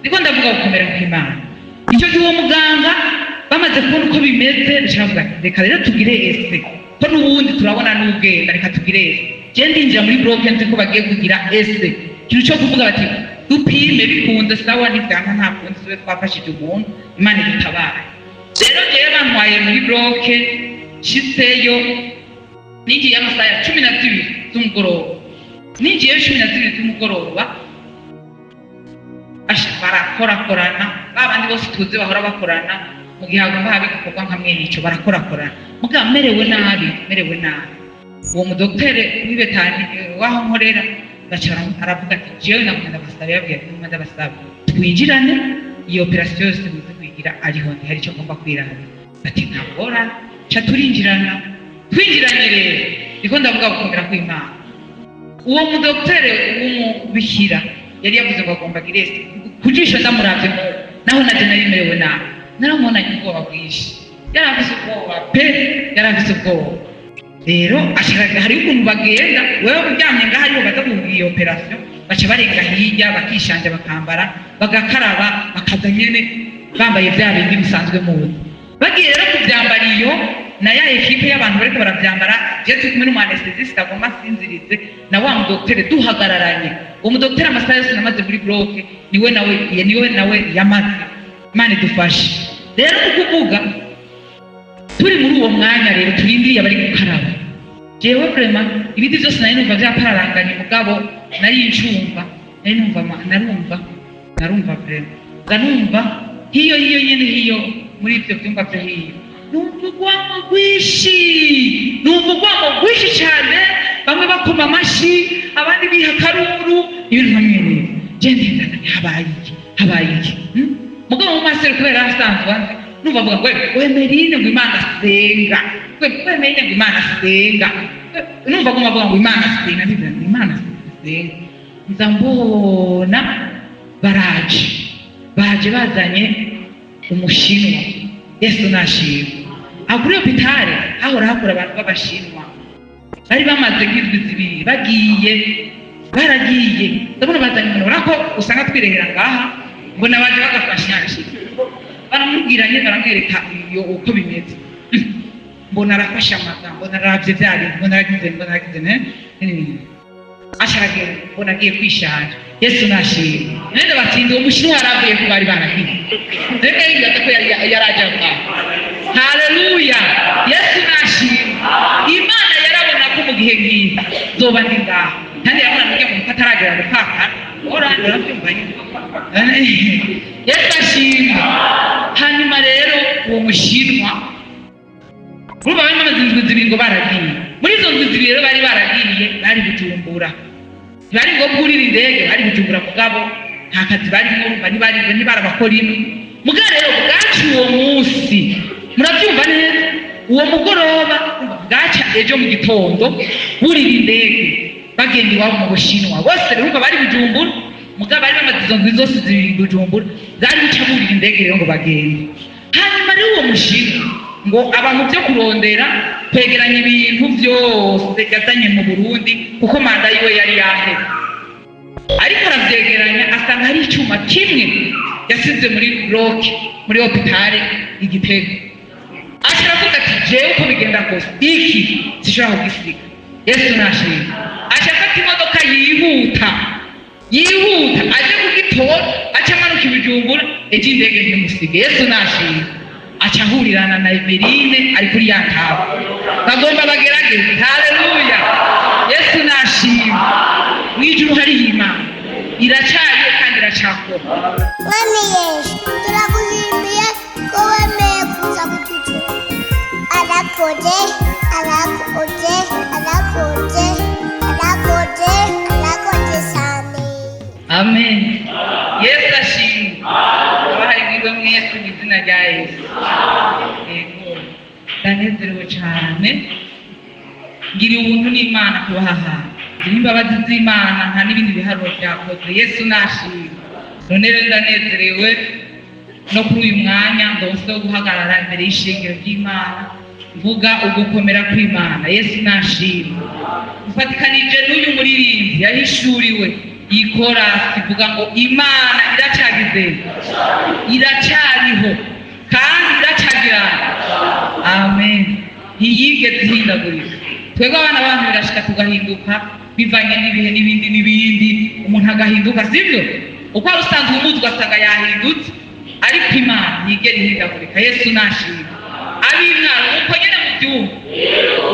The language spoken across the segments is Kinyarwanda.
niko ndavuga gukomera kw'Imana. Icyo gihe uwo muganga bamaze kubona uko bimeze ndavuga reka rero tugire ese ko n'ubundi turabona n'ubwenda, reka tugire ese. Je ndinjira muri bloke nzi ko bagiye kugira ese, kintu cyo kuvuga bati dupime bikunze sawa n'ibyanka nta kundi tube twafashije umuntu, Imana idutabara. Rero jewe bantwaye muri bloke shiseyo ninjiye amasaha ya 12 z'umugoroba, ninjiye 12 z'umugoroba barakorakorana babandi bose tuzi bahora bakorana mu gihe hagomba habe igikorwa nka mwene ico barakorakorana muga merewe nabi. Uwo mudoktere w'ibetani waho nkorera bacara aravuga ati jewe nakunda basaba yabwiye ati ndabasaba twinjirane iyo operation yose muze kwigira ariho hari icyo ngomba kwirana. Ati ntabora cha twinjiranye rero niko ndavuga gukomera kw'Imana. Uwo mudoktere w'umubikira yari yavuze ngo agomba girese kujisha ndamuravye naho naje narimerewe nabi, naramubona ubwoba bwinshi, yarafise ubwoba rero ashaka hari ukuntu bagenda wewe uryamye ngaho ariho baza kugira iyo operation baca barenga hirya bakishanja bakambara bagakaraba bakaza nyene bambaye bya bindi bisanzwe mu wundi bagiye rero kubyambara iyo na ya ekipe y'abantu bariko baravyambara je kumwe n'umanesthesiste agomba sinzirize na wa mudoktere duhagararanye. Uwo mudoktere amasaha yose namaze muri bloke niwe nawe yamaze. Imana idufashe rero kuvuga turi muri uwo mwanya rero turindiriye abari gukaraba. Jewe vraiment ibindi byose nari numva byapararanganye mugabo nari ncumva narumva vraiment ndanumva hiyo nyene hiyo muri ibyo byumba byo hiyo numva urwamo rwinshi cyane, bamwe bakoma amashi abandi biha karuru ibintu nk'amwe. Je ndenda habaye iki mugabo mu maso kubera asanzwe numva avuga ngo wemerine ngo Imana senga, wemerine ngo Imana senga, numva ngo avuga ngo Imana senga, ndivyo Imana senga. Nzambona baje bazanye umushinwa. Yesu nashimwe. Aguri hopitale ahora hakora abantu b'abashinwa bari bamaze nk'indwi zibiri baragiye ndabona bazanye umuntu urako usanga twirehera ngaha ngo nabaje bagafashaje baramubwiranye baramwereka iyo uko bimeze mbona arafasha amagambo naravye byari mbona aragize asharagiye mbona agiye kwishanja. Yesu nashimwe. Nende batinde umushinwa aravuye ku bari baragiye reka yigaza ko yaraje ngaha. Haleluya. Yesu nashimwe. Imana yarabona ko mu gihe ngiye zoba ndi ngaha kandi yabona nige mu kataragera gupaka orandura byumvanye. Yesu ashimwe. Hanyuma rero uwo mushinwa uruba bari bamaze indwi zibiri ngo baragiye. Muri izo ndwi zibiri rero bari baragiye bari Bujumbura, bari ngo kurira indege bari Bujumbura mugabo nta kazi barimo bari barabakora imwe mugabo rero bwacu uwo munsi murabyumva neza. Uwo mugoroba bwaca ejo mu gitondo burira indege bagenda iwabo mu Bushinwa bose rero bari Bujumbura mugabo bari bamaze izo ndwi zose zibiri Bujumbura zari guca burira indege rero ngo bagende. Hanyuma rero uwo mushinwa ngo abantu byo kurondera kwegeranya ibintu byose yazanye mu Burundi kuko manda yiwe yari yaheze, ariko aravyegeranya asanga hari icyuma kimwe yasize muri bloke muri hopitale Igitego. Ashiravuga ati jewe uko bigenda kose iki sishobora kugisiga. Yesu nashimwe. Ashafata imodoka yihuta aje kugitora acamanuka Ibijumbura ejo indege ntimusige. Yesu nashimwe. Acahurirana na Emerine ari kuri yakabo bagomba bagerageze. Haleluya. Yesu nashimwe. Mwijuru hari Imana iracaye kandi iracakora. Mwami Yesu turaguhimbiye ko wemeye kuza kutucura. Arakoze cyane. Amen. Yesu ashimwe. Abahaye bwiwe mwese mu izina rya Yesu. Yego ndanezerewe cyane ngiri ubuntu n'Imana kubaha imbabazi z'Imana nta n'ibindi biharuro byakoze. Yesu nashimwe. None rero ndanezerewe no kuri uyu mwanya ndose wo guhagarara imbere y'ishengero ry'Imana mvuga ugukomera kw'Imana. Yesu nashimwe. Ufatikanije n'uyu muririmbyi yahishuriwe ikorasi ivuga ngo Imana iracyari iracagize iracyariho kandi iracagira. Amen. Ntiyigeze ihindagurika. Twebwe abana bantu birashika tugahinduka bivanye n'ibihe n'ibindi umuntu agahinduka, sibyo? Uko wari usanzwe umuzi ugasanga yahindutse, ariko Imana ntiyigera ihindagurika. Yesu nashimwe. Ab'Imana uko nyine mubyumva,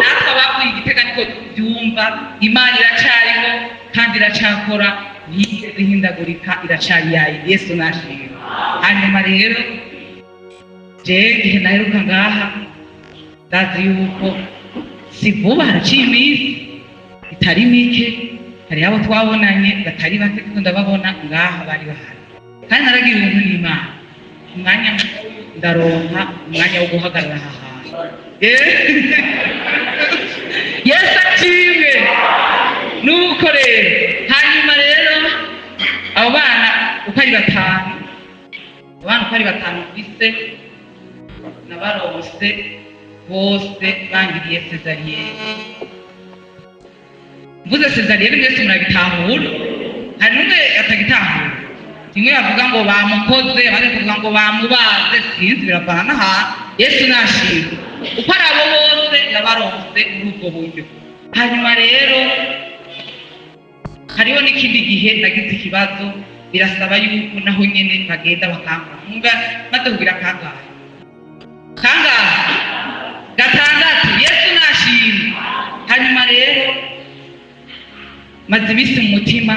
natwe abavuye Igitega niko tubyumva. Imana iracyariho kandi iracyakora, ntiyigeze ihindagurika, iracyari yayo. Yesu nashimwe. Hanyuma rero igihe naheruka ngaha ndazi yuko si vuba, haraciye iminsi itari mike, hari abo twabonanye batari bake kuko ndababona ngaha bari bahari, kandi naragira ubuntu n'Imana. Umwanya ndaronka umwanya wo guhagarara aha hantu. Yesu akimwe. Nuko rero hanyuma rero abo bana uko ari batanu, kwise nabarose bose bangiriye sezariyene. Mvuze sezariyene mwese murabitahura, hari n'umwe atagitahura. Rimwe bavuga ngo bamukoze, abandi bavuga ngo bamubaze, sinzi biravana n'ahantu. Yesu nashimwe. Uko ari abo bose nabarose muri ubwo buryo. Hanyuma rero hariho n'ikindi gihe nagize ikibazo, birasaba yuko naho nyine bagenda bakangura. Mwumva maze kugira kangahe? Gatandatu. Yesu nashimwe. Hanyuma rero maze ibisi mu mutima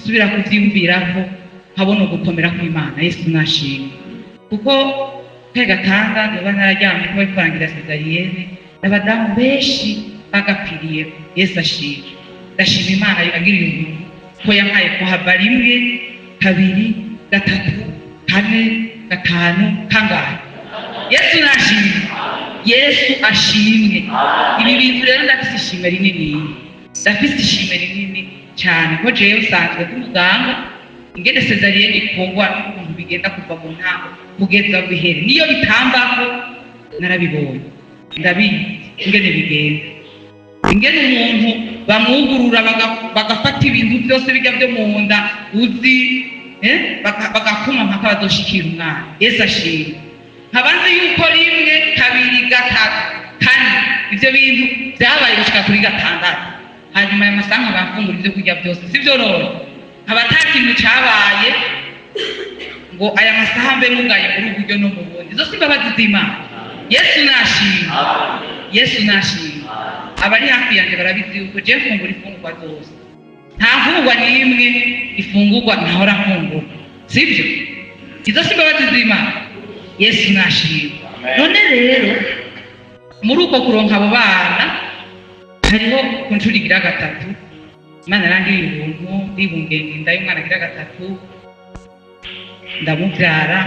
subira kuvyiyumvirako, nkabona ugukomera kw'Imana. Yesu nashimwe. Kuko gatanga niba nararyamye kuba kurangira sezariyene, n'abadamu benshi bagapfiriye. Yesu ashimwe. Ndashima Imana yagiriye ubuntu ko yampaye kuhava rimwe, kabiri, gatatu, kane, gatanu, kangahe? Yesu nashimwe. Yesu ashimwe. Ibi bintu rero ndafise ishimwe rinini cyane, ko jewe usanzwe kumuganga ingene sezariyene ikongwa n'ukuntu bigenda kuva mu ntango kugeza bihere. Niyo bitambako narabibonye, ndabizi ingene bigenda, ingene umuntu bamwugurura bagafata ibintu byose bijya byo mu nda uzi, bagakuma mpaka bazoshikira umwana. Yesu ashimwe. Nkabanze yuko rimwe, kabiri, gatatu, kane ibyo bintu byabaye gushika kuri gatandatu. Hanyuma aya masaha nkabafungura ibyo kurya byose, sibyo rero? Nkaba nta kintu cyabaye ngo aya masaha mbe mugaye muri uburyo no mu bundi. Izo si imbabazi z'Imana. Yesu nashimwe. Yesu nashimwe. Abari hafi yanjye barabizi yuko je mfungura ifungurwa zose, nta mfungurwa n'imwe ifungurwa ntahora mfungura, sibyo? Izo si imbabazi z'Imana. Yesu nashimwe. None rero muri uko kuronka abo bana hariho ku nshuro igira gatatu Imana yarangiriye ubuntu, ndibungenge inda y'umwana agira gatatu, ndamubyara,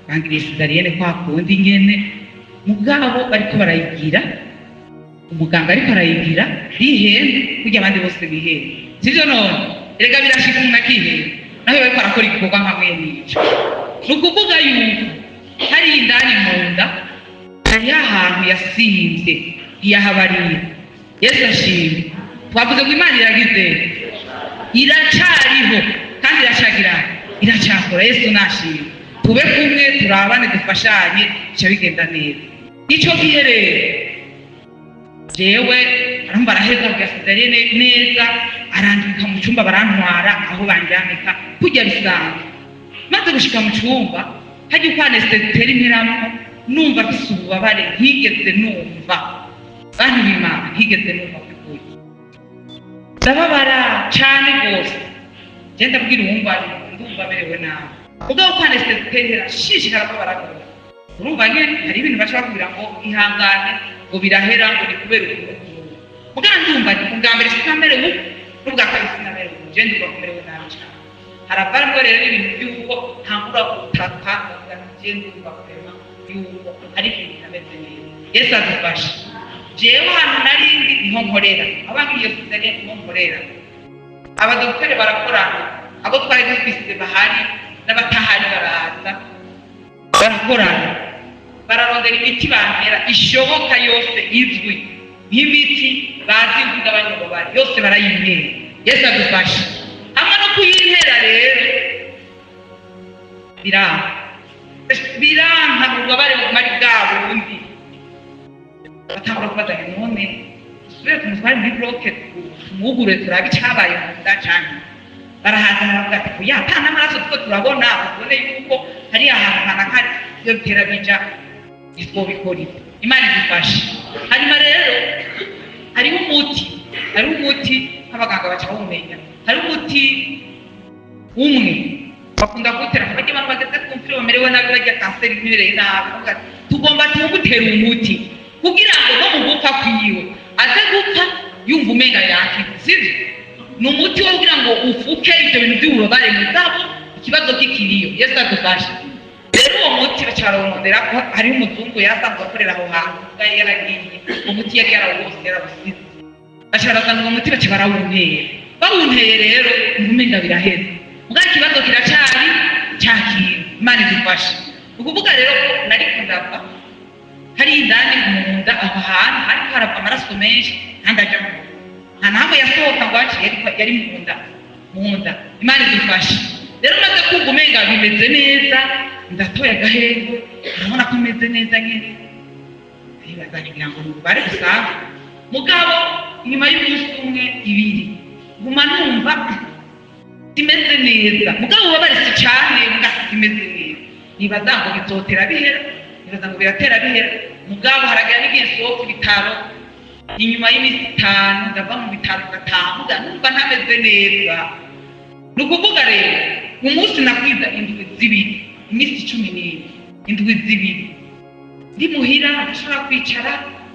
bangiriye sezariyene kwa kundi ngene. Mugabo bariko barayigira, umuganga ariko arayigira bihenda kugira abandi bose bihenda, sivyo? None erega birashika umuntu akihenda nawe bariko arakora igikorwa nka mwene ico. Ni ukuvuga yuko hari indani mu nda hari ahantu yasimvye iyahabariye. Yesu ashimwe. Twavuze ngo Imana iragize, iracariho kandi iracagira, iracyakora. Yesu nashimwe. Tube kumwe, turabane, dufashanye, bica bigenda neza. Ico gihe rero jewe arumva araheza kugasezariyene neza, arandika mu cyumba, barantwara aho banjyanika kujya bisanzwe. Maze gushika mu cyumba hajya uko anesteteri mperamo, numva afise ububabare ntigeze numva. Bantu b'Imana, ntigeze numva by'ukuri. Ndababara cyane rwose. Je ndabwira uwumva ndumva berewe nabi. Ubwo uko anesteteri arashishikara babara rwose. Urumva nyine hari ibintu bashaka kugira ngo ihangane, ngo birahera, ngo ni kubera ukuntu. Ubwo ndumva ubwa mbere sinamerewe, n'ubwa kabiri sinamerewe. Je ndumva kumerewe nabi cyane. Haravaramo rero ibintu by'uko ntangura gutaka, je ndumva kurema yuko ari ibintu bitameze neza. Yesu adufashe. Jewe hano narindi niho nkorera, abangiriye sezariyene niho nkorera. Abadokiteri barakorana, abo twari dufise bahari n'abatahari baraza barakorana, bararondera imiti bantera ishoboka yose izwi, nk'imiti bazi mvuga abanyabubari yose barayintera. Yesu adufashe. Hamwe no kuyintera rero biranka ububabare bumari bwabo bundi batangura kubaza none tubere tumutware muri bloke tumwugure turabe icyabaye mu nda cyane barahazana bavuga ati kuya nta n'amaraso kuko turabona tubone yuko hari ahantu hanakari iyo bitera bija iswo bikora Imana idufashe. Hanyuma rero hariho umuti abaganga baca bawumenya, hariho umuti umwe bakunda kuwutera bajya abantu bageze ku mfiro bamerewe nabi bajya kanseri imereye nabi, tugomba tuwugutera umuti kugira ngo no mu gupfa kwiwe aze gupfa yumva umenga yakize, sibyo? Ni umuti wo kugira ngo ufuke ibyo bintu by'ububabare mu bwabo, ikibazo kikiriyo. Yesu adufashe. Rero uwo muti bacarondera ko hari umuzungu yasanzwe akorera aho hantu bwaye yaragiye, umuti yari yarawose yarabusize, bacarazana uwo muti baca bawunteye rero umenga biraheze, mbwa ikibazo kiracari cyakira. Imana idufashe. Ukuvuga rero nariko ndapfa hari indani mu nda aho hantu ariko harava amaraso menshi kandi aja mu nta nahamwe yasohoka ngo aciye yari mu nda. Imana idufashe. Rero maze kumva umenga bimeze neza, ndatoya agahego, urabona ko meze neza nyine, bazagira ngo ububare busanzwe. Mugabo inyuma y'umunsi umwe ibiri guma numva simeze neza, mugabo ububabare si cyane, mbwa simeze neza. Nibaza ngo bizotera bihera, nibaza ngo biratera bihera, mugabo haragira n'igihe nsohoka ibitaro, inyuma y'iminsi 5 ndava mu bitaro gatanu numva ntameze neza. Ni ukuvuga rero umunsi nakwiza indwi zibiri, iminsi 11, indwi zibiri ndi muhira ndashobora kwicara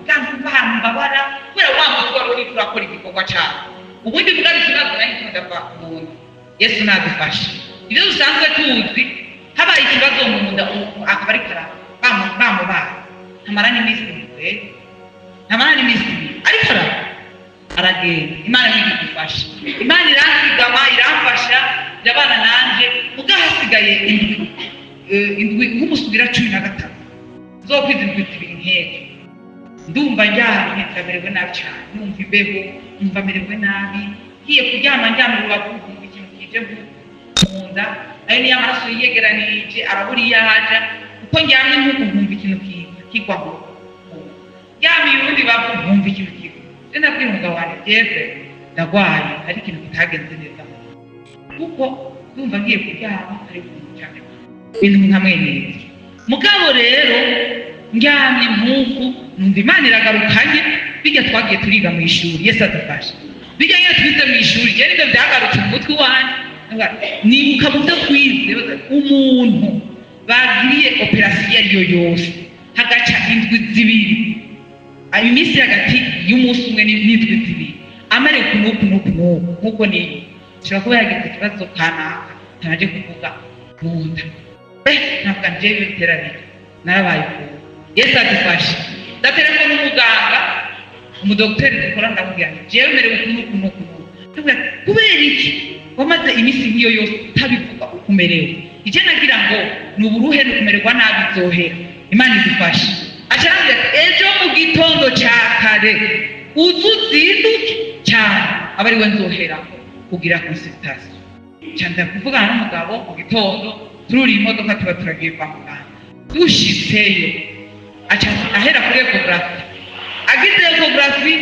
kandi ahantu mbabara kubera wa mutwe wari uri kurakora igikorwa cyawe. Ubundi bwari ikibazo nari ndava mu nda. Yesu nadufashe. Ibyo dusanzwe tuzi, habaye ikibazo mu nda akaba ari karaba bamubara ntamara n'iminsi ariko aragenda. Imana idufashe. Imana iranzigama iramfasha irabana nanje, mugahasigaye indwi nk'umusubira 15 zokwiza indwi zibiri nkeke ndumva njyamye ndamerewe nabi cyane, numva imbeho, numva merewe nabi, ngiye kuryama ndyamye rubavu ikintu kije mu nda, ayo niyo amaraso yiyegeranije arabura iyo aja, uko njyamye nk'uko nkumva ikintu kigwaho, njyamye ubundi bavu nkumva ikintu kigwa. Rero nabwira umugabo wanjye byeze ndagwaye, hari ikintu kitagenze neza kuko ndumva ngiye kuryama ariko cyane ibintu nkamwenyereza. Mugabo rero njyamye nk'uko numva Imana iragarukanye, bijya twagiye turiga mu ishuri. Yesu adufashe. Bijya nyine twize mu ishuri, je nibyo byagarutse mu mutwe wanjye, nibuka mu byo twize umuntu bagiriye operasiyo ariyo yose hagaca indwi zibiri, ayo iminsi hagati y'umunsi umwe n'indwi zibiri amerewe kunuku nk'uko niyo ushobora kuba yagize ikibazo kanaka ntaje kuvuga mu nda, ntabwo njyewe biterabira narabaye ukuntu. Yesu adufashe. Ndaterefona umuganga, umudokiteri dukora, ndamubwira nti jewe merewe kunuku. Kubera iki wamaze iminsi nk'iyo yose utabivuga uko umerewe? Ije nagira ngo ni uburuhe ni kumererwa nabi nzohera. Imana idufashe. Acambye ejo mu gitondo cya kare uzuzinduke cyane aba ari we nzohera kugira consultation. Cyanda kuvugana n'umugabo mu gitondo, tururi imodoka tuba turagiye kwa muganga. Dushitseyo ahera kuri ecography, agize ecography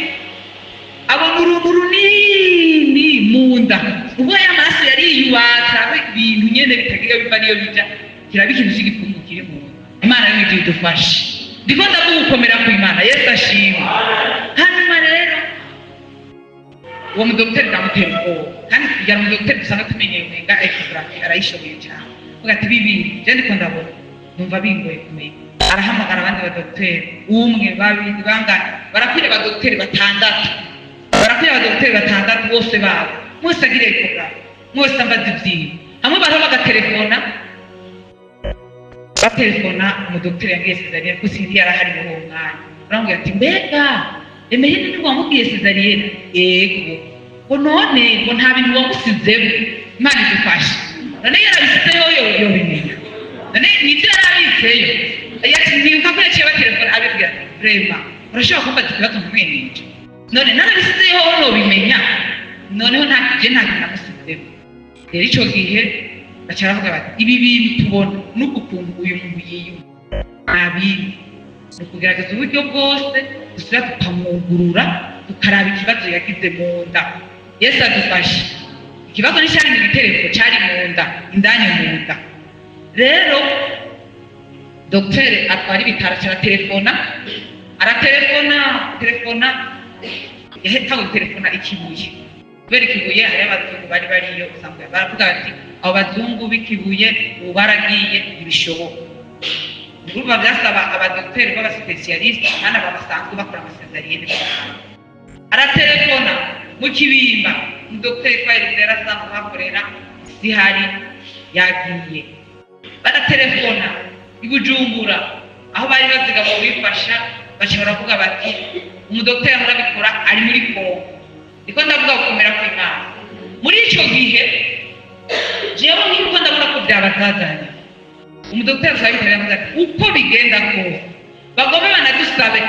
abona uruntu runini mu nda, ubwo y'amaraso yari yubatse ibintu nyene bitagiye biva niyo bija, kiraba ikintu cy'igifungo kiri mu nda. Imana y'ijuru idufashe. Ndiko ndavuga gukomera ku Imana. Yesu ashimwe. Hanyuma rero uwo mudokiteri ndamutera ubwoba, kandi kugira ngo umudokiteri dusanga tumenyeye umenga ecography arayishoboye cyane, uvuga ati bibiri je ndiko ndabona numva bingoye kumenya. Arahamagara abandi badokiteri, umwe babiri bangana, barakwira abadokiteri batandatu bose babo, mwese agire ecography, mwese ambaza ivyintu, hamwe bariho bagaterefona umudokiteri yangiye cesarienne ko sinzi yarahari muri uwo mwanya. Urambwira ati mbega emehene ni wamubwiye cesarienne? Yego. Ngo none ngo nta bintu wamusizeho. Imana idufashe. None yarabisizeho yo bimenya, none nibyo yarabitseyo. Nibuka ko yaciye baterefona abibwira rema urashobora kumva ikibazo mumwenyije, none narabisizeho yo bimenya, noneho nta kintu namusizeho. Rero icyo gihe baca baravuga bati ibi bintu tubona n'ukuntu uyu muntu yiyumva ntabindi ni ukugerageza uburyo bwose dusubira tukamwugurura tukaraba ikibazo yagize mu nda. Yesu adufashe. Ikibazo nticyari mu gitereko, cyari mu nda, indani mu nda. Rero dogiteri atwara ibitaro araterefona yahetanwe guterefona ikibuye. Kubera ikibuye hariyo abazungu bari bariyo usanga baravuga bati abo bazungu b'ikibuye ubu baragiye ntibishoboka. Urumva byasaba abadogiteri b'abasipesiyalisite kandi basanzwe bakora amasezariyene. Araterefona mu Kibimba, umudogiteri twari asanzwe bakorera zihari yagiye. Baraterefona i Bujumbura aho bari baziga mu bifasha baca baravuga bati umudogiteri murabikora ari muri Kongo. Niko ndavuga gukomera kw'Imana. Muri icyo gihe jewe niko ndabona ko byabazazanye. Umudogiteri asabitera yavuze ati uko bigenda kose bagome banadusabe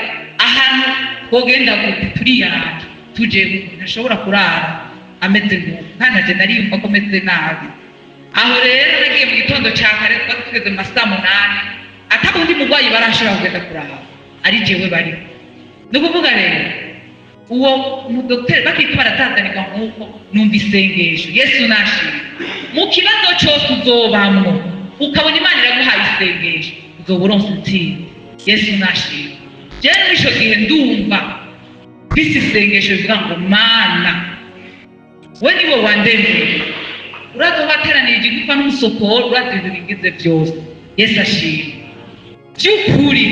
ahantu twogenda gute turiyaranje tuje ntashobora kurara ameze nk'uko kandi aje nariyumva ko meze nabi. Aho rero nagiye mu gitondo cya kare twatugeze mu masaa 8 atabundi mugwayi barashobora kugenda kurara ari jewe bari. Ni ukuvuga rero uwo mudogiteri bakita baratazanirwa nk'uko numva isengesho. Yesu nashimye mu kibazo cyose uzobamwo ukabona Imana iraguhaye isengesho uzoba uronse intsinzi. Yesu nashimye. Jewe muri icyo gihe ndumva bisi isengesho rivuga ngo Mana we niwe wandemeye, uraza wateraniye igigufa n'umusokoro, uraza ibintu bigize byose. Yesu ashimye. By'ukuri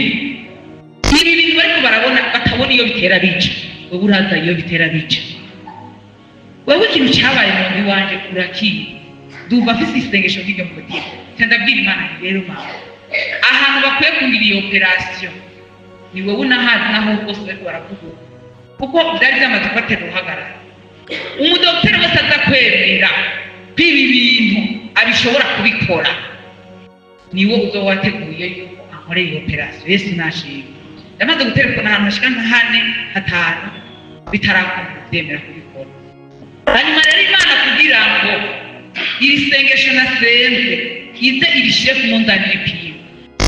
ibi bintu bariko barabona batabona iyo bitera bica, wowe uraza iyo bitera bica. Wewe ikintu cyabaye mu ndi wanje urakiye, ndumva afise isengesho ry'iryo mu mutima. Ndabwira Imana rero Mana ahantu bakwiye kungira iyo operation ni wowe unahazi naho bose bariko baravuga kuko byari byamaze kubatera uruhagarara. Umudogiteri wese aza kwemera kwibi bintu abishobora kubikora niwo uzo wateguye yuko akore iyo operation. Yesu nashimye. Yamaze guterefona ahantu hashika nka 4-5 bitarakunda kubyemera kubikora. Hanyuma rero Imana kugira ngo iri sengesho nasenze ize irishire ku munzani w'ipimo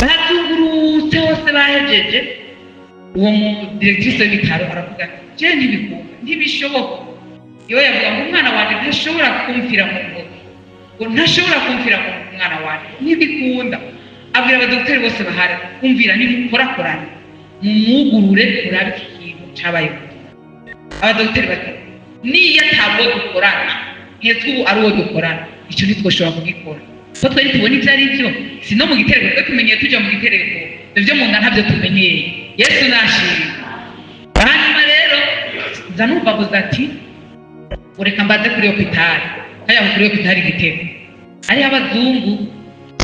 bazungurutse hose bahejeje. Uwo mu directrice w'ibitaro aravuga je ntibishoboka. Iyo yavuga ngo umwana wanjye ntashobora kumvira mu ngogo ngo ntashobora kumvira mu mwana wanjye ntibikunda. Abwira abadogiteri bose bahari kumvira nimukorakorana mumwugurure murabe iki kintu cyabaye. Abadogiteri bati niyo atabwo dukorana nketse ubu ari uwo dukorana icyo ntitwoshobora kugikora ko twari tubona ibyo ari byo si no mu gitereko twe tumenyeye tujya mu gitereko ibyo mu nda ntabyo tumenyeye. Yesu nashimye. Hanyuma rero nza numva avuze ati ureka mbaze kuri hopitali haya kuri hopitali Gitega ari abazungu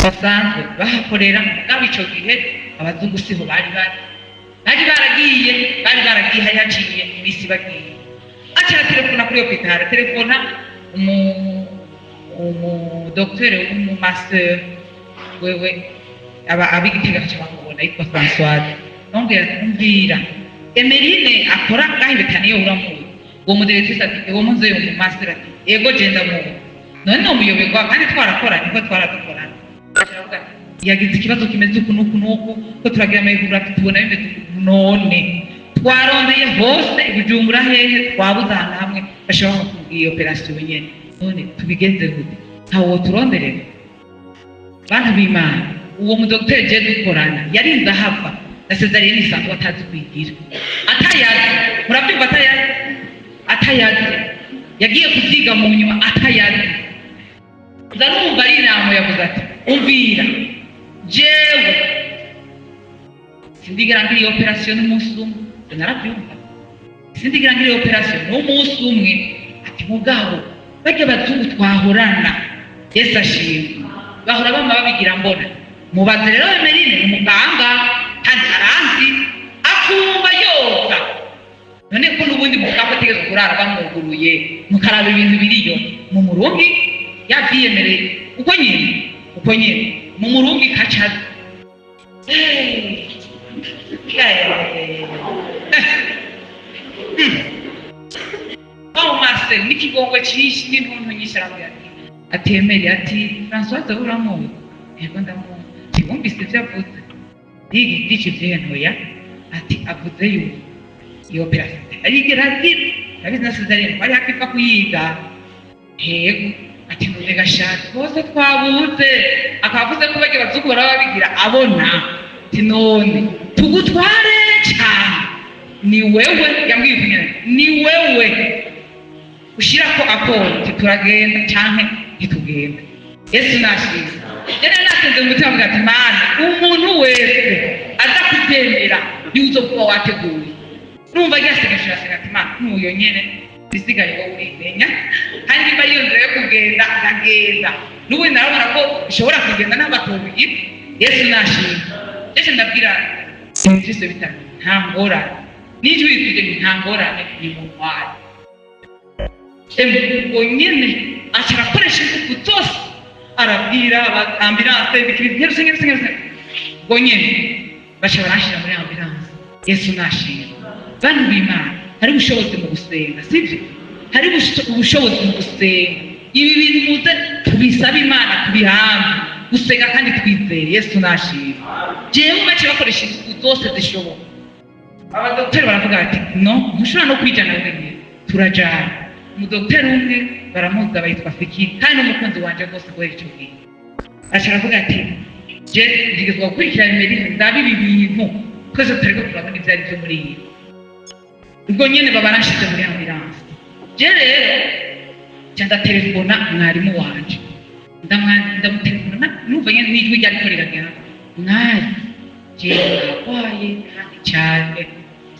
basanzwe bahakorera. Mugabo icyo gihe abazungu siho bari baragiye hari haciye iminsi bagiye. Acha telefona kuri hopitali telefona umudogiteri w'umumaster wewe abigitega cyabakubona yitwa François nongera Emeline akora ngaho bitaniye uramuye. Uwo mudirectrice ati uwo muze mu master ati yego genda mu none umuyoberwa kandi twarakora niko twaradukorana. Aravuga yagize ikibazo kimeze uku nuku ko turagira amahugurwa tubona bimeze none twarondeye hose Bujumbura hehe twabuze ahantu hamwe bashobora kugira iyo operation nyene. None tubigenze gute? Ntawo turonderera bantu b'Imana. Uwo mudogiteri je dukorana yarinze ahava na cesarienne isanzwe atazi kwigira atayazi. Murabyumva atayazi yagiye kuvyiga mu nyuma atayazi. Ndarumva ari inama yavuze ati umvira jewe sindigira ngira iyo operation n'umunsi umwe. Narabyumva sindigira ngira iyo operation n'umunsi umwe. Ati mugabo bajya bazungu twahorana. Yesu ashimwe. Bahora bama babigira mbona mubaze rero Emeline umuganga kandi aranzi akumva yoza. None ko n'ubundi mugabo ategeza kurara bamuguruye mukaraba ibintu biriyo mu Murundi yavyiyemereye uko nyine mu Murundi kacaza. Master n'ikigongwe cyinshi n'intuntu nyinshi aravuga ati atemere ati Françoise uramuzi yego ndamuzi wumvise ibyo avuze yigisha ibyentoya ati avuze yuko iyo operasiyo arigera agira yabizi na Cesarine bari hafi kuyiga yego ati none gashaka bose twabuze akavuze ko bagiye bazukura babigira abona ati none tugutware cyane ni wewe yambwiye ni wewe ushira ko akonti turagenda cyane ntitugenda Yesu nashimye jene nasenze umutima bwa ati mana umuntu wese aza kutemera yuzo kuba wateguye numva yasegesha ati mana nuyo nyene bisigaye wowe urimenya kandi bari yonzeye kugenda agenda nuwe narabona ko ushobora kugenda n'abatobuye Yesu nashimye Yesu ndabwira Kristo bitanu nta ngorane n'ijwi rifite nta ngorane ni mu mwari ubwo nyene asharakoresha ingufu zose arabwira ambulance bikiri ubwo nyene baca barashira muri ambulance Yesu nashimye bantu b'Imana hari ubushobozi mu gusenga sivyo hari ubushobozi mu gusenga ibi bintu muze tubisaba Imana tubihambe gusenga kandi twizeye Yesu nashimye jewe bace bakoresha ingufu zose zishoboka abadokiteri baravuga ati no ntushobora no kwijana wenyine turajana umudokiteri umwe baramuza bayitwa Fikiri kandi umukunzi wanje rwose kubera icyo gihe ashaka ati je ndigezwa gukurikirana imeri ndabi ibintu twese turiko turabona ibyo ari byo muri iyi ubwo nyene babarashize muri ambulance je rero cyanda telefona mwarimu wanje ndamutelefona numva nyene n'ijwi ryari koreragira mwari je nakwaye kandi cyane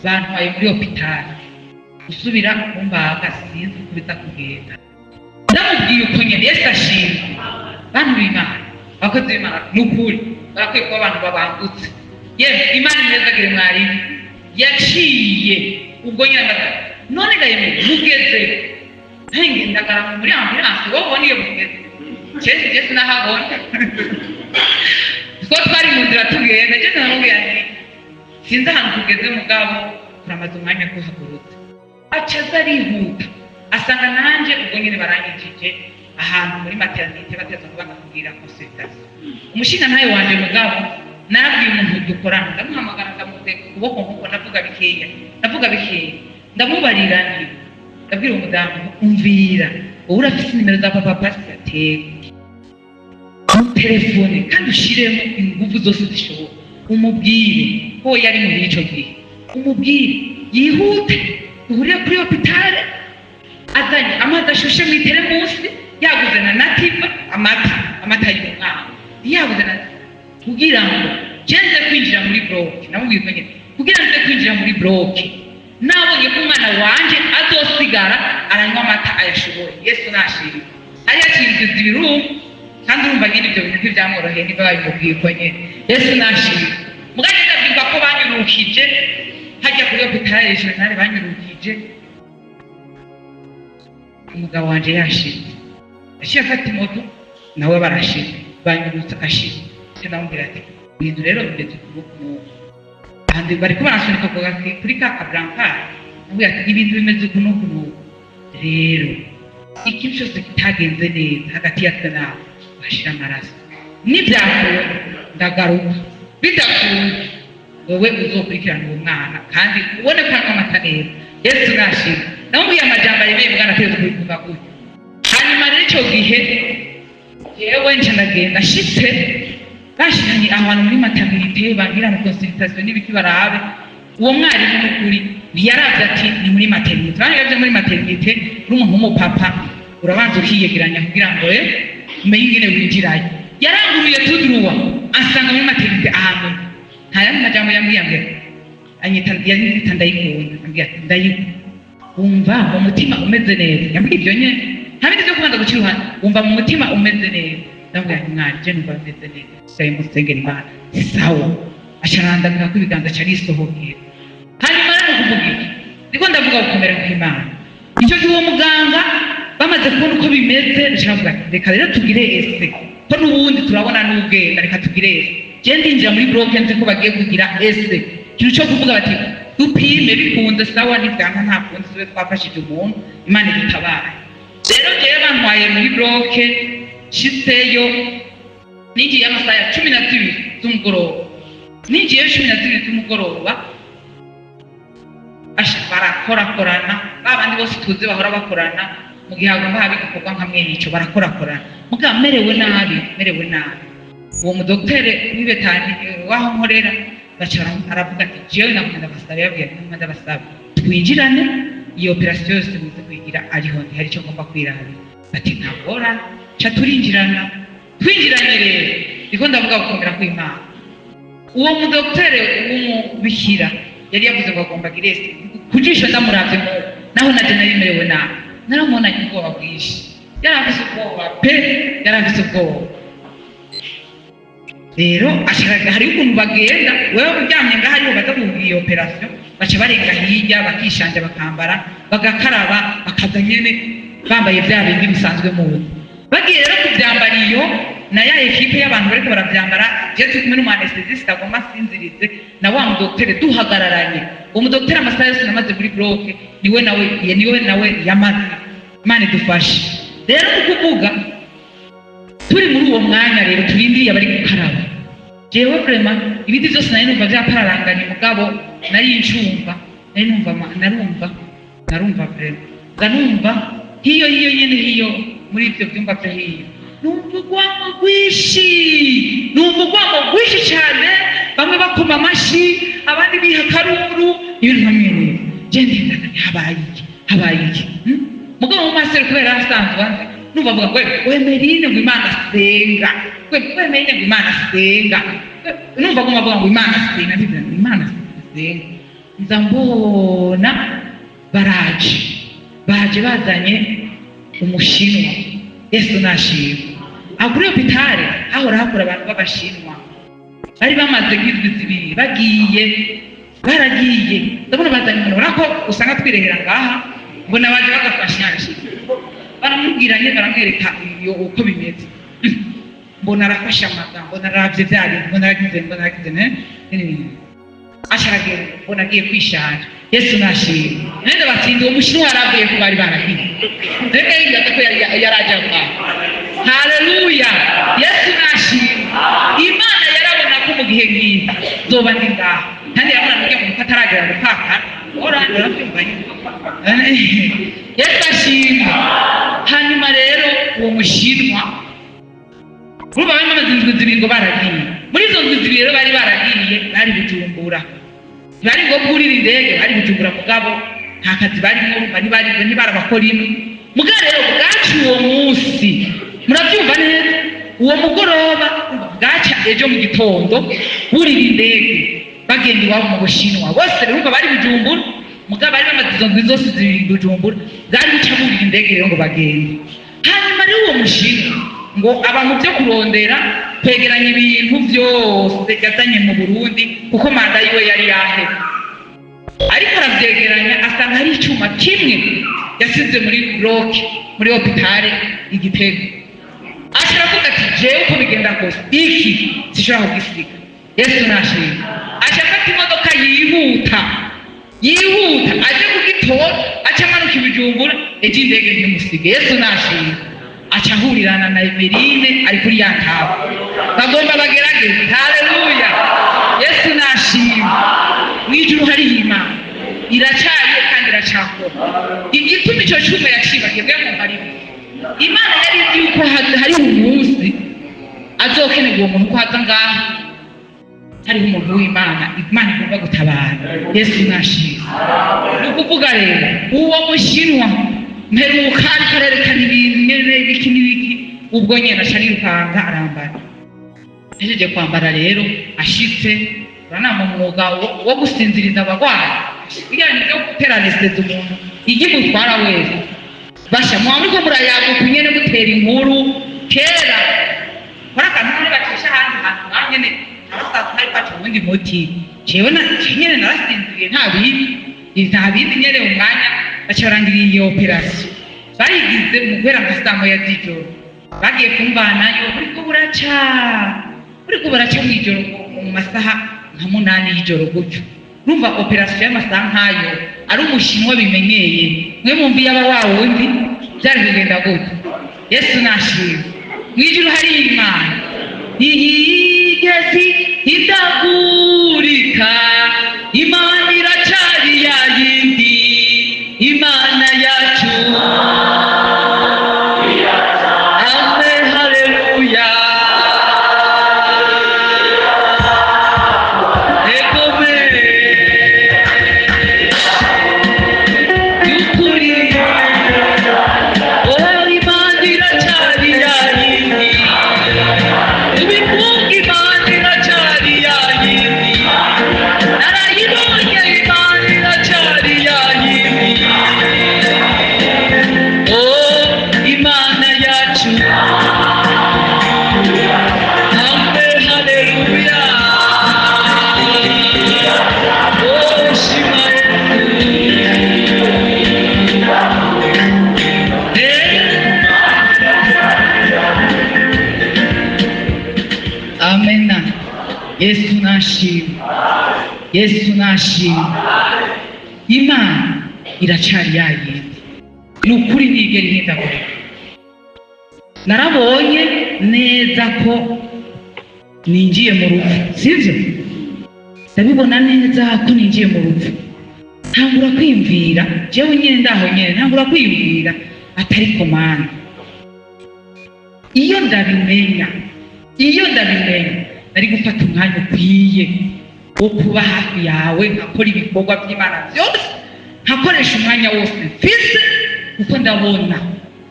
bantwaye muri hopitali usubira kumbaga sinzi kubita kugenda ndamubwiye uko nyene Yesu ashimwe bantu b'Imana abakozi b'Imana n'ukuri barakwiye kuba abantu babangutse yewe Imana imezagire mwarimu yaciye ubwo nyine none gayeme mugeze henge ndagara muri ambulance wowe niyo mugeze Yesu nahabona ko twari mu nzira tugenda je namubwiye ati sinzi ahantu tugeze mugabo turamaze umwanya kuhagurutsa acaza arihuta asanga nanje ubwo nyine baranyikije ahantu muri maternité bateza kubanga kugira consultation umushinga ntaye wanje mugabo narabwiye umuntu dukorana ndamuhamagara ndamuteka ukuboko nkuko ndavuga bikeya ndamubarira nti ndabwira umudamu umvira wowe urafise nimero za papa pasiteri telefone kandi ushiremo ingufu zose zishoboka umubwire ko yari muri ico gihe umubwire yihute uhuriye kuri hopitale azanye amata ashushe mu teremusi yaguze na nativa amata y'umwana yaguze na kugira ngo jenze kwinjira muri bloke namubwiye ko nyine kugira ngo kwinjira muri bloke nabonye ko umwana wanje azosigara aranywa amata ayashoboye Yesu nashimye ari yakinze ibiru kandi urumva nyine ibyo bintu byamworoheye niba babimubwiye ko nyine Yesu nashimye muganje ndabyumva ko banyurukije hajya kuri hopitale regionale banyurukije umugabo wanje yashimye ashaka afata imoto nawe barashimye banyurutse ashimye ndamubwira ati ibintu rero bimeze kuboko kandi bariko barasunika kuri ka kablankari ndamubwira ati ibintu bimeze kunukunuku rero ikintu cyose kitagenze neza hagati ya twe nawe bashira amaraso nibyakuwe ndagaruka bidakunze wowe uzokurikirana uwo mwana kandi ubone ko anywa amata neza Yesu nashimye ndamubwiye amajambo aremeye mwana ateze kubivuga gutya hanyuma rero icyo gihe yewe nje ndagenda shitse bashiranye ahantu muri maternité bagira na consultation n'ibiki barabe uwo mwarimu n'ukuri ntiyaravye ati ni muri maternité bari muri maternité uri umuntu w'umupapa urabanza ukiyegeranya kugira ngo umenye ingene winjirayo yaranguruye tudruwa asanga muri maternité ahantu nta yandi majambo yambwiye ngo anyita ndayikunda ambwiye ati ndayikunda wumva mu mutima umeze neza yambwiye ibyo nyene nta bindi byo kubanza gucira uruhande wumva mu mutima umeze neza ndabwira nti mwari je numva meze neza sai musengera Imana sawa asharandamira ko ibiganza cyari isohokera hanyuma rero kuvuga iki ndiko ndavuga gukomera kw'Imana icyo gihe uwo muganga bamaze kubona uko bimeze ndavuga reka rero tugire ese ko n'ubundi turabona n'ubwenda reka tugire ese je ndinjira muri bloke nzi ko bagiye kugira ese kintu cyo kuvuga bati dupime bikunze sawa n'ivyanka nta kunzi twe twafashije umuntu Imana idutabara rero jewe bantwaye muri bloke nshitseyo ninjiye amasaha ya 12 z'umugoroba. Ninjiye 12 z'umugoroba barakorakorana, babandi bose tuzi bahora bakorana mu gihe hagomba habe igikorwa nka mwene ico barakorakorana, muga merewe nabi. Uwo mudoktere w'ibetani waho nkorera bacara aravuga ati jewe nakunda basaba, yabwiye ati ndabasaba twinjirane iyo operation yose muze kwigira ariho ndi hari cyo ngomba kwirabira. Ati ntabora cha twinjiranye rero iko ndavuga gukomera kw'Imana. Uwo mudoktere w'umubikira yari yavuze ngo agomba girese kujisho ndamuravye mu naho naje narimerewe nabi, naramubona ubwoba bwinshi, yarafise ubwoba pe, yarafise ubwoba. Rero ashaka hari ukuntu bagenda, wewe uryamye ngaho ariho baza kugira iyo operation, baca barenga hirya bakishanja bakambara bagakaraba bakaza nyene bambaye bya bindi bisanzwe mu wundi. Bagiye rero kubyambara iyo na ya ekipe y'abantu bariko barabyambara, je turi kumwe n'umu-anesthésiste agomba sinzirize na wa mudoktere duhagararanye. Uwo mudoktere amasaha yose namaze muri bloke niwe nawe yamaze. Imana idufashe. Rero kukuvuga turi muri uwo mwanya rero turindiriye abari gukaraba. Jewe vraiment ibindi byose nari numva byapararanganye, mugabo nari ncumva, narumva vraiment nganumva hiyo nyene hiyo muri ibyo byumba byo hiyo numva urwamo rwinshi cyane, bamwe bakoma amashi abandi biha karuru ibintu hamwe n'ibyo. Je ndenda habaye iki mugabo mu maso kubera asanzwe numva avuga ngo wemerine ngo Imana senga, wemerine ngo Imana senga, numva ngo avuga ngo Imana senga, Imana senga. Nza mbona baje bazanye umushinwa. Yesu nashimwe. Akuri hopitale hahora hakora abantu b'abashinwa bari bamaze nk'indwi zibiri baragiye ndabona bazanye umuntu urako usanga twirehera ngaha, mbona baje bagafashanya baramubwiranye baramwereka iyo uko bimeze, mbona arafasha amagambo, naravye byari, mbona aragize asharagera, mbona agiye kwishanja. Yesu nashimwe. Nende batindi uwo mushinwa yaravuye ko bari baragiye reka yigata ko yaraje kwa. Haleluya. Yesu nashimwe. Imana yarabona ko mu gihe ngiye zoba ndi ngaha, kandi yabona ngiye mu kataragera gupaka oranje rafimbanye. Yesu ashimwe. Hanyuma rero uwo mushinwa ruba bari bamaze indwi zibiri ngo baragiye. Muri izo ndwi zibiri rero bari baragiye, bari Bujumbura, bari ngo kurira indege, bari Bujumbura mugabo nta kazi barimo, bari barabakora imwe. Mugabo rero bwacu uwo munsi murabyumva neza, uwo mugoroba bwaca ejo mu gitondo burira indege bagenda iwabo mu Bushinwa. Bose rero bari Bujumbura mugabo bari bamaze izo ndwi zose zibiri Bujumbura, bari guca burira indege rero ngo bagende. Hanyuma rero uwo mushinwa ngo abantu byo kurondera kwegeranya ibintu byose yazanye mu Burundi kuko manda yiwe yari yahe, ariko aravyegeranya asanga hari icyuma kimwe yasize muri bloke muri hopitale Igitego. Ashiravuga ati jewe uko bigenda kose iki sishobora kugisiga. Yesu nashimwe. Ashafata imodoka yihuta aje kugitora, aca amanuka Bujumbura, ejo indege ntimusige. Yesu nashimwe. Aca ahurirana na Emeline ari kuri ya ntabo, bagomba bagerageze. Haleluya. Yesu nashimwe. Mwijuru hari Imana iracyariye kandi iracakora. Igituma icyo cyuma yacibagiye mu hariho Imana yari izi yuko hari umunsi azokenerwa uwo muntu ko haza ngaha hariho umuntu w'Imana, Imana igomba gutabara. Yesu nashimwe. Ni ukuvuga rero uwo mushinwa mperuka ariko arerekana ibintu n'ibiki ubwo nyene aca yirukanga arambara. Ahejeje kwambara rero ashitse uranama umwuga wo gusinziriza abagwayi, bijyanye no gutera anesthesi umuntu igimutwara wese basha mwamuri ko murayaguka nyene gutera inkuru kera barakantu muri bacisha hantu nyene abasaza hari pacu ubundi muti jewe nyene narasinziriye nta bindi nyene umwanya bacarangiriye iyo operation bayigize mu guhera amasaha ya z'ijoro. Bagiye kumvanayo uriko buraca mw'ijoro mu masaha nka 8 y'ijoro gutyo. Numva operation y'amasaha nkayo ari umushinwa bimenyeye, mwe mumbi yaba wa wundi byari kugenda gute? Yesu nashimwe. Mwijuru hari Imana ntiyigeze idagurika, Imana iracari ya yindi, Imana yacu. Amen, haleluya. Yesu nashimwe. Yesu nashimwe. Imana iracari ya yindi, ni ukuri ntigera ihindagurika. Narabonye neza ko ninjiye mu rupfu, sivyo? Ndabibona neza ko ninjiye mu rupfu. Ntangura kwiyumvira, jewe nyine ndaho nyene ntangura kwiyumvira atari komana. Iyo ndabimenya nari gufata umwanya ukwiye wo kuba hafi yawe, nkakora ibikorwa by'Imana byose, nkakoresha umwanya wose mfise, kuko ndabona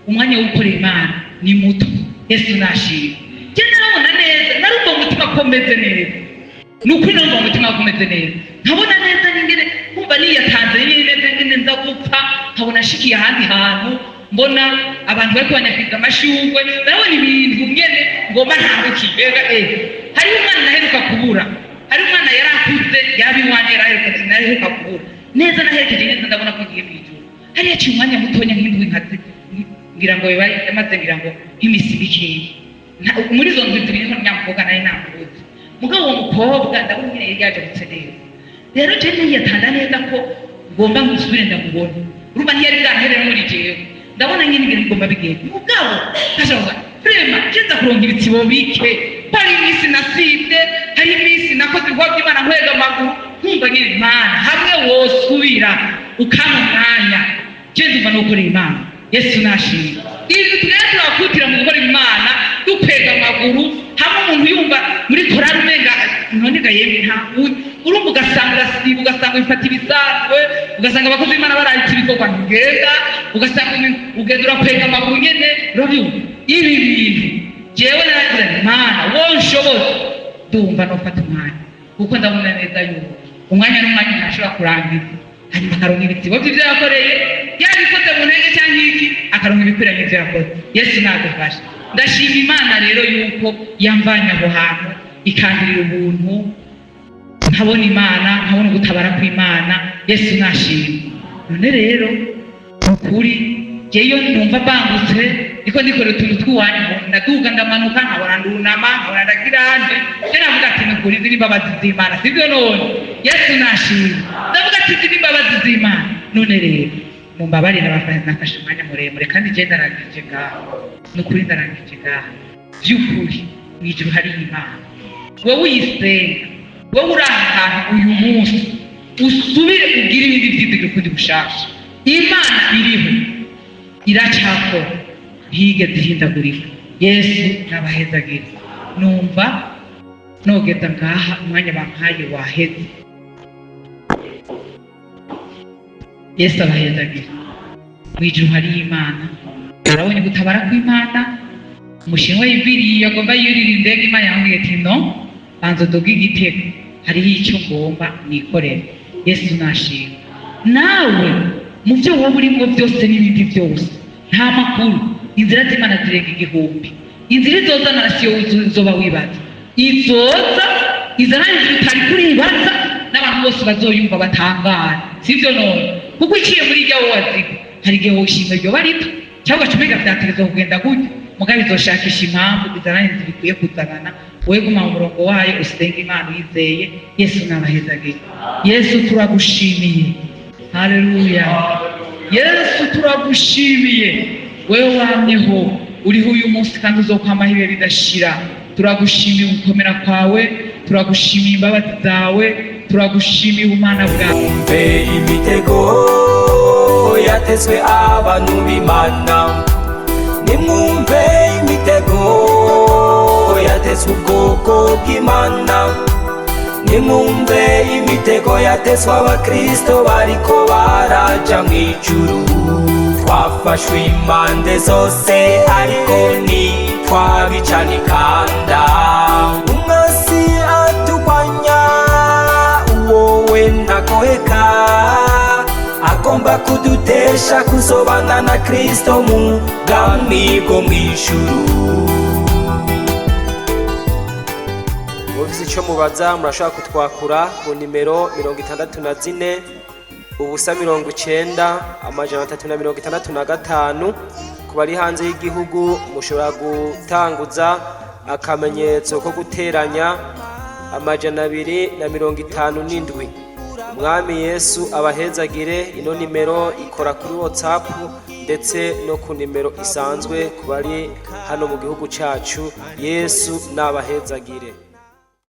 umwanya wo gukora Imana ni muto. Yesu nashimwe. Je narabona neza, narumva umutima komeze neza, ni ukuri narumva umutima komeze neza, nkabona neza n'ingene kumva niyatanze neza ngene nza gupfa, nkabona shikiye ahandi hantu, mbona abantu bari kubanyakwiza amashurwe, narabona ibintu nyene ngomba ntandukibega. Hari umwana naheruka kubura, hari umwana yarakuze yabiwanye naheruka kubura neza, naherekeje neza, ndabona ko ngiye mw'ijuru. Hari yaciye umwanya mutonya nk'indwi nkazi, ngira ngo yamaze ngira ngo nk'imisi mikeyi. Muri izo ndwi zibiri niho nyamukobwa nari namubuze, mugabo uwo mukobwa ndabona nyine yari yajabutse neza. Rero je niyatanda neza ko ngomba gusubira ndamubona, urumva ntiyari bwanterere muri jewe, ndabona nyine ingene ngomba bigenda. Mugabo kashavuga prema kiza kuronka ibitsibo bike, hari imisi naside, hari imisi nakoze ibikorwa by'Imana nkwega amaguru, nkumva nyine Imana hamwe wosubira ukama umwanya, je ndumva no gukora Imana. Yesu nashimwe. Ibi tugenda turakutira mu gukora Imana dukwega amaguru, hamwe umuntu yumva muri korari umenga none ga yemwe nta urumva ugasanga urasiba, ugasanga bifata ibisanzwe, ugasanga abakozi b'Imana barahitse ibikorwa ntugenda, ugasanga ugenda urakwega amaguru nyene. Urabyumva ibi bintu jewe naragira Imana wonshoboza, ndumva nofata umwanya, kuko ndabona neza yuko umwanya n'umwanya ntashobora kurangiza, hanyuma akaronka ibitsibo by'ivyo yakoreye, yabikoze mu ntege cyangwa iki, akaronka ibikwiranye ivyo yakoze. Yesu nadufashe. Ndashima Imana rero yuko yamvanye aho hantu ikangirira ubuntu, nkabona Imana, nkabona ugutabara kw'Imana. Yesu nashimwe. None rero ukuri jeyo numva bangutse niko ndikora utuntu tw'iwanyu, ndaduga ndamanuka, nkabona ndunama, nkabona ndagiranje, je navuga ati nukuri ziri imbabazi z'Imana, sivyo none? Yesu nashimwe. Ndavuga ati ziri imbabazi z'Imana. None rero mumbabarire abafana, nafashe umwanya muremure kandi je ndarangije ngaho, nukuri ndarangije ngaho. Vy'ukuri mw'ijuru hari Imana, wowe uyisenga, wowe uri ahantu uyu munsi, usubire ugire ibindi vyizigiro kundi bushasha. Imana iriho, iracakora, ntiyigeze ihindagurika. Yesu nabahezagire. Numva nogeza ngaha, umwanya bampaye waheze. Yesu abahezagire. Mw'ijuru hari Imana, urabonye gutabara kw'Imana. Umushinwa yiviriye agomba yurira indege, Imana yambwiye ati no, banza uduge igitego, hariho icyo ngomba nikorera. Yesu nashimwe. Nawe mu byo wowe urimo byose n'ibindi byose, nta makuru, inzira z'Imana zirenga 1000. Inzira izoza narasiyo uzoba wibaza, izoza izana inzira utari kuribaza, n'abantu bose bazoyumva batangara, sivyo none? Kuko iciye muri iryo waziga, hari igihe woshimwe ryo barito cyangwa cumega vyategezwa kugenda gutyo, mugabe izoshakisha impamvu izana inzira ikwiye kuzanana, wowe guma mu murongo wayo, usenga Imana uyizeye. Yesu nabahezagire. Yesu turagushimiye. Haleluya. Yesu turagushimiye wewe wamyeho uriho uyu munsi kandi uzokwamaho ibihe bidashira. Turagushimiye ugukomera kwawe, turagushimiye imbabazi zawe, turagushimiye ubumana bwawe. Umve imitego yatezwe abantu b'Imana, nimwumve imitego yatezwe ubwoko bw'Imana, nimwumve imitego yatezwe abakristo bariko baraja mw'ijuru. Twafashwe impande zose ariko ntitwabicana ikanda. Umwasi aturwanya wowe ntagoheka, agomba kudutesha kuzobana na Kristo mu bwami bwo mw'ijuru. Mufise ico mubaza murashobora kutwakura ku nimero 64 ubusa 90 amajana 365. Ku bari hanze y'igihugu mushobora gutanguza akamenyetso ko guteranya amajana 257. Umwami Yesu abahezagire. Ino nimero ikora kuri WhatsApp ndetse no ku nimero isanzwe ku bari hano mu gihugu cacu. Yesu nabahezagire.